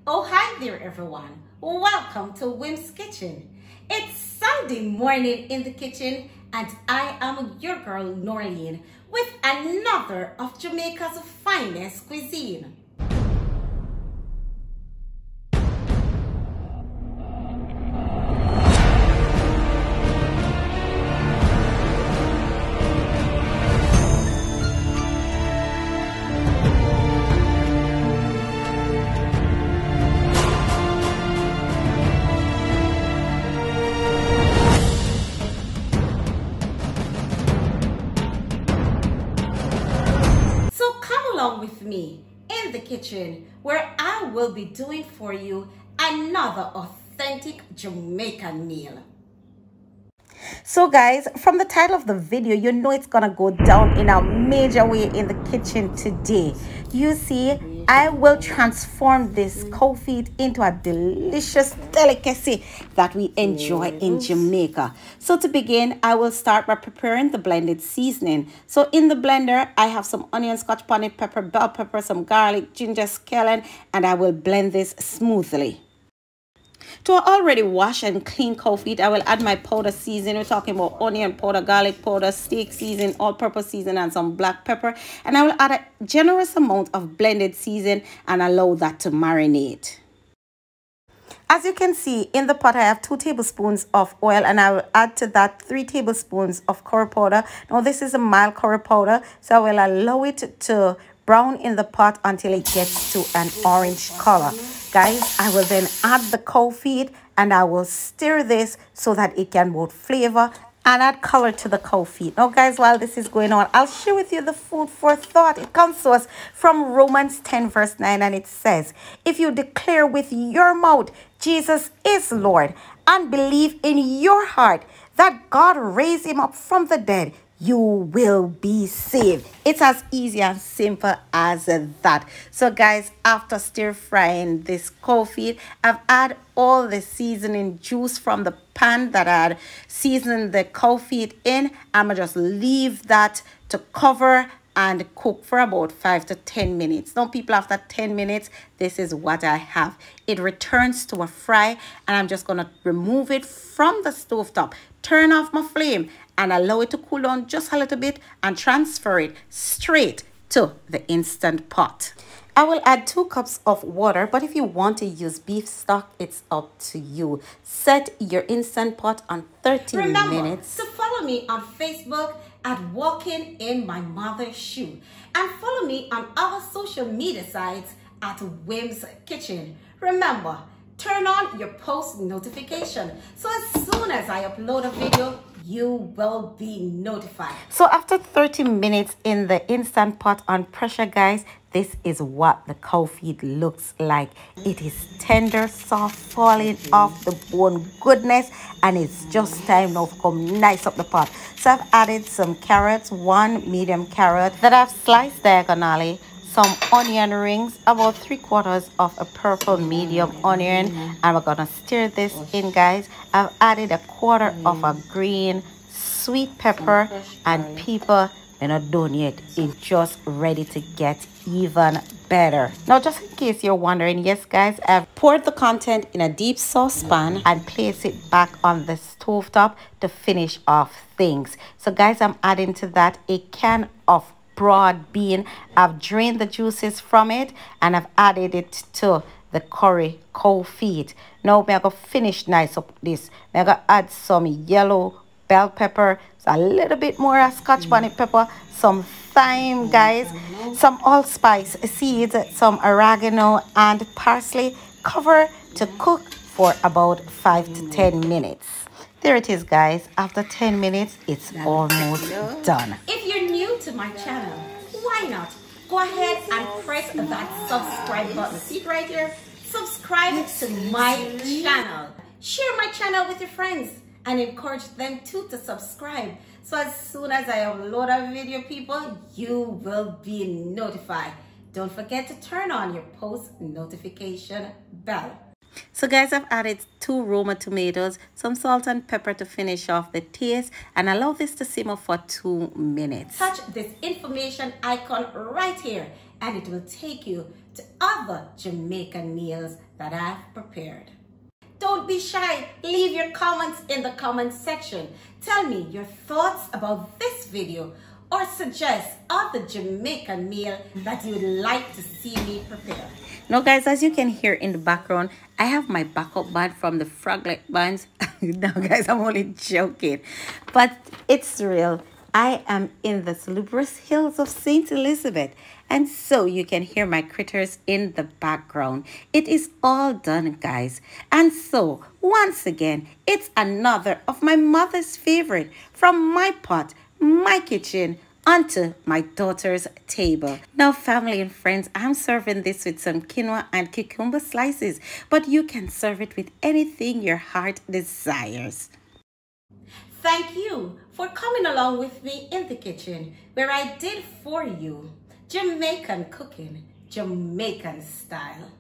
Oh, hi there, everyone. Welcome to Wim's Kitchen. It's Sunday morning in the kitchen, and I am your girl, Norleen, with another of Jamaica's finest cuisine. Along with me in the kitchen, where I will be doing for you another authentic Jamaican meal. So guys, from the title of the video, you know it's gonna go down in a major way in the kitchen today. You see, I will transform this cold feet into a delicious delicacy that we enjoy in Jamaica. So to begin, I will start by preparing the blended seasoning. So in the blender, I have some onion, scotch bonnet pepper, bell pepper, some garlic, ginger, scallion, and I will blend this smoothly. To our already washed and clean cold feet, I will add my powder seasoning. We're talking about onion powder, garlic powder, steak seasoning, all-purpose seasoning, and some black pepper. And I will add a generous amount of blended seasoning and allow that to marinate. As you can see, in the pot, I have 2 tablespoons of oil, and I will add to that 3 tablespoons of curry powder. Now, this is a mild curry powder, so I will allow it to brown in the pot until it gets to an orange color. Guys, I will then add the cold feet and I will stir this so that it can both flavor and add color to the cold feet. Now guys, while this is going on, I'll share with you the food for thought. It comes to us from Romans 10 verse 9, and it says, if you declare with your mouth Jesus is Lord and believe in your heart that God raised him up from the dead, you will be saved. It's as easy and simple as that. So guys, after stir frying this cold feet, I've added all the seasoning juice from the pan that I had seasoned the cold feet in. I'm gonna just leave that to cover and cook for about 5 to 10 minutes. Now people, after 10 minutes, this is what I have. It returns to a fry, and I'm just gonna remove it from the stove top, turn off my flame, and allow it to cool down just a little bit and transfer it straight to the Instant Pot. I will add 2 cups of water, but if you want to use beef stock, it's up to you. Set your Instant Pot on 30 minutes. To follow me on Facebook at Walking in My Mother's Shoe, and follow me on other social media sites at Wim's Kitchen. Remember, turn on your post notification so as soon as I upload a video, you will be notified. So after 30 minutes in the Instant Pot on pressure, guys, this is what the cold feet looks like. It is tender, soft, falling off the bone goodness, and it's just time now to come nice up the pot. So I've added some carrots, 1 medium carrot that I've sliced diagonally, some onion rings, about 3/4 of a purple medium onion, and we're gonna stir this in, guys. I've added 1/4 of a green sweet pepper and pepper. We're not done yet. It's just ready to get even better. Now, just in case you're wondering, yes guys, I've poured the content in a deep saucepan and place it back on the stove top to finish off things. So guys, I'm adding to that a can of broad bean. I've drained the juices from it and I've added it to the curry cold feet. Now I'm gonna finish nice up this. I'm gonna add some yellow bell pepper, so a little bit more of scotch bonnet pepper, some thyme, guys, some allspice seeds, some oregano, and parsley. Cover to cook for about 5 to 10 minutes. There it is, guys. After 10 minutes, it's almost done. If you're new to my channel, why not go ahead and press that subscribe button. See it right here? Subscribe to my channel. Share my channel with your friends and encourage them too to subscribe. So as soon as I upload a video, people, you will be notified. Don't forget to turn on your post notification bell. So guys, I've added 2 Roma tomatoes, some salt and pepper to finish off the taste, and allow this to simmer for 2 minutes. Touch this information icon right here and it will take you to other Jamaican meals that I've prepared. Don't be shy. Leave your comments in the comment section. Tell me your thoughts about this video or suggest other Jamaican meal that you would like to see me prepare. Now guys, as you can hear in the background, I have my backup band from the froglet bands. No guys, I'm only joking, but it's real. I am in the salubrious hills of St. Elizabeth, and so you can hear my critters in the background. It is all done, guys. And so, once again, it's another of my mother's favorite from my pot, my kitchen, onto my daughter's table. Now, family and friends, I'm serving this with some quinoa and cucumber slices, but you can serve it with anything your heart desires. Thank you for coming along with me in the kitchen, where I did for you Jamaican cooking, Jamaican style.